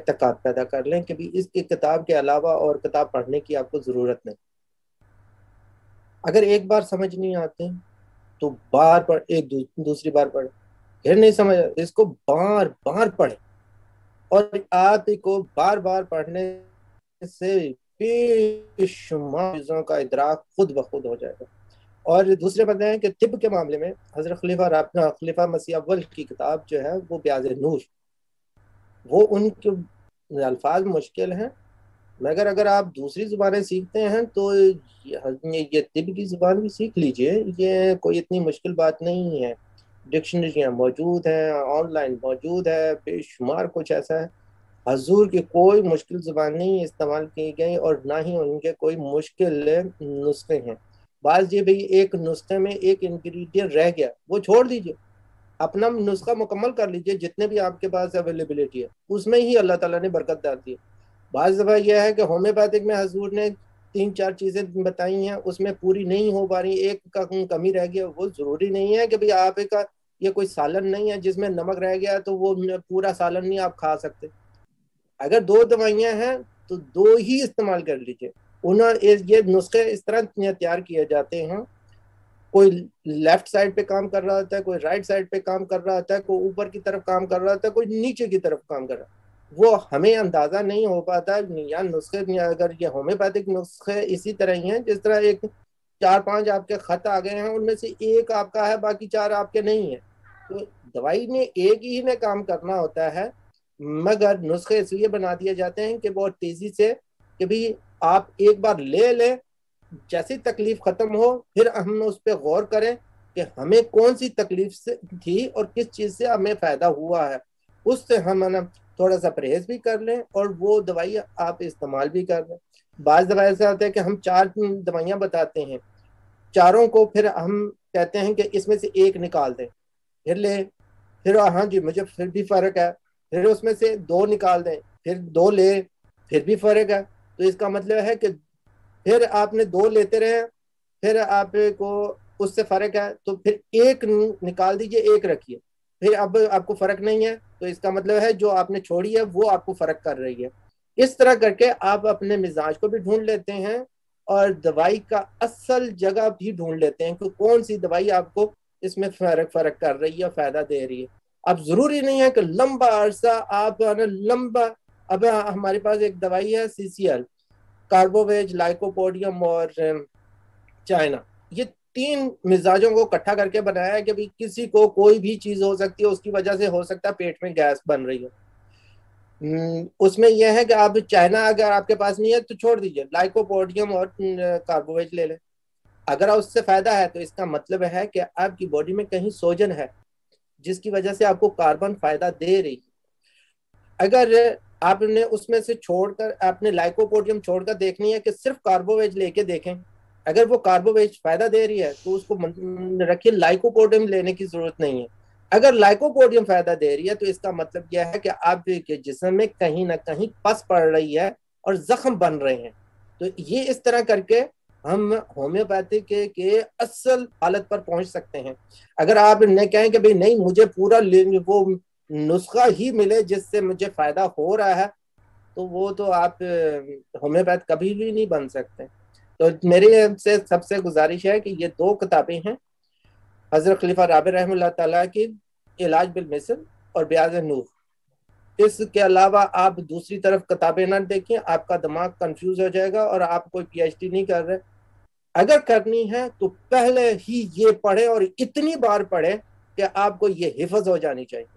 اعتقاد پیدا کر لیں کہ بھی اس کی کتاب کے علاوہ اور کتاب پڑھنے کی آپ کو ضرورت نہیں. اگر ایک بار سمجھ نہیں آتے تو بار پڑھ، ایک دوسری بار پڑھیں. پھر نہیں سمجھ اس کو بار بار پڑھیں، اور آپ کو بار بار پڑھنے سے بے شمار چیزوں کا ادراک خود بخود ہو جائے گا. اور دوسرے بندے ہیں کہ طب کے معاملے میں حضرت خلیفہ مسیح اول کی کتاب جو ہے وہ بیاض نور، وہ ان کے الفاظ مشکل ہیں، مگر اگر آپ دوسری زبانیں سیکھتے ہیں تو یہ طب کی زبان بھی سیکھ لیجئے، یہ کوئی اتنی مشکل بات نہیں ہے. ڈکشنریاں موجود ہیں، آن لائن موجود ہے، بے شمار کچھ ایسا ہے. حضور کی کوئی مشکل زبان نہیں استعمال کی گئی، اور نہ ہی ان کے کوئی مشکل نسخے ہیں. بعض یہ بھئی ایک نسخے میں ایک انگریڈینٹ رہ گیا، وہ چھوڑ دیجئے، اپنا نسخہ مکمل کر لیجئے، جتنے بھی آپ کے پاس اویلیبلٹی ہے اس میں ہی اللہ تعالیٰ نے برکت ڈال دی ہے. بعض دفعہ یہ ہے کہ ہومیوپیتھک میں حضور نے 3-4 چیزیں بتائی ہیں، اس میں پوری نہیں ہو پا رہی، ایک کا کمی رہ گیا. وہ ضروری نہیں ہے کہ بھئی آپ کا یہ کوئی سالن نہیں ہے جس میں نمک رہ گیا تو وہ پورا سالن نہیں آپ کھا سکتے. اگر 2 دوائیاں ہیں تو 2 ہی استعمال کر لیجئے. یہ نسخے اس طرح تیار کیے جاتے ہیں، کوئی لیفٹ سائڈ پہ کام کر رہا ہوتا ہے، کوئی رائٹ سائڈ پہ کام کر رہا ہوتا ہے، کوئی اوپر کی طرف کام کر رہا ہوتا ہے، کوئی نیچے کی طرف کام کر رہا ہے. وہ ہمیں اندازہ نہیں ہو پاتا. یا نسخے اگر یہ ہومیوپیتھک نسخے اسی طرح ہی ہیں جس طرح ایک 4-5 آپ کے خط آ گئے ہیں، ان میں سے ایک آپ کا ہے، باقی 4 آپ کے نہیں ہیں. تو دوائی میں ایک ہی نے کام کرنا ہوتا ہے، مگر نسخے اس لیے بنا دیے جاتے ہیں کہ بہت تیزی سے کہ بھی آپ ایک بار لے لیں، جیسی تکلیف ختم ہو پھر ہم اس پہ غور کریں کہ ہمیں کون سی تکلیف سے تھی اور کس چیز سے ہمیں فائدہ ہوا ہے، اس سے ہم تھوڑا سا پرہیز بھی کر لیں اور وہ دوائی آپ استعمال بھی کر لیں. بعض دوائی ایسا ہوتا ہے کہ ہم 4 دوائیاں بتاتے ہیں، چاروں کو پھر ہم کہتے ہیں کہ اس میں سے ایک نکال دیں، پھر لیں، پھر ہاں جی مجھے پھر بھی فرق ہے، پھر اس میں سے 2 نکال دیں، پھر 2 لیں، پھر بھی فرق ہے. تو اس کا مطلب ہے کہ پھر آپ نے 2 لیتے رہے، پھر آپ کو اس سے فرق ہے تو پھر ایک نکال دیجئے، ایک رکھیے، پھر اب آپ کو فرق نہیں ہے تو اس کا مطلب ہے جو آپ نے چھوڑی ہے وہ آپ کو فرق کر رہی ہے. اس طرح کر کے آپ اپنے مزاج کو بھی ڈھونڈ لیتے ہیں اور دوائی کا اصل جگہ بھی ڈھونڈ لیتے ہیں کہ کون سی دوائی آپ کو اس میں فرق کر رہی ہے، فائدہ دے رہی ہے. اب ضروری نہیں ہے کہ لمبا عرصہ آپ اب ہمارے پاس ایک دوائی ہے CCL، کاربوویج، لائکوپوڈیم اور چائنا، یہ 3 مزاجوں کو اکٹھا کر کے بنایا ہے کہ بھی کسی کو کوئی بھی چیز ہو سکتی ہے، اس کی وجہ سے ہو سکتا ہے پیٹ میں گیس بن رہی ہے. اس میں یہ ہے کہ آپ چائنا اگر آپ کے پاس نہیں ہے تو چھوڑ دیجئے، لائکوپوڈیم اور کاربوویج لے لیں. اگر اس سے فائدہ ہے تو اس کا مطلب ہے کہ آپ کی باڈی میں کہیں سوجن ہے جس کی وجہ سے آپ کو کاربن فائدہ دے رہی. اگر آپ نے اس میں سے چھوڑ کر آپ نے لائکوپوڈیم چھوڑ کر دیکھنی ہے کہ صرف کاربوویج لے کے دیکھیں، اگر وہ کاربوویج فائدہ دے رہی ہے تو اس کو رکھیے، لائکوپوڈیم لینے کی ضرورت نہیں ہے. اگر لائکوپوڈیم فائدہ دے رہی ہے تو اس کا مطلب یہ ہے کہ آپ کے جسم میں کہیں نہ کہیں پس پڑ رہی ہے اور زخم بن رہے ہیں. تو یہ اس طرح کر کے ہم ہومیوپیتھی کے اصل حالت پر پہنچ سکتے ہیں. اگر آپ نے کہیں کہ نہیں مجھے پورا وہ نسخہ ہی ملے جس سے مجھے فائدہ ہو رہا ہے، تو وہ تو آپ ہومیوپیتھ کبھی بھی نہیں بن سکتے. تو میری سے سب سے گزارش ہے کہ یہ 2 کتابیں ہیں حضرت خلیفہ رابع رحمہ اللہ تعالیٰ کی، علاج بالمثل اور بیاض نور. اس کے علاوہ آپ دوسری طرف کتابیں نہ دیکھیں، آپ کا دماغ کنفیوز ہو جائے گا اور آپ کوئی PhD نہیں کر رہے. اگر کرنی ہے تو پہلے ہی یہ پڑھیں اور اتنی بار پڑھیں کہ آپ کو یہ حفظ ہو جانی چاہیے.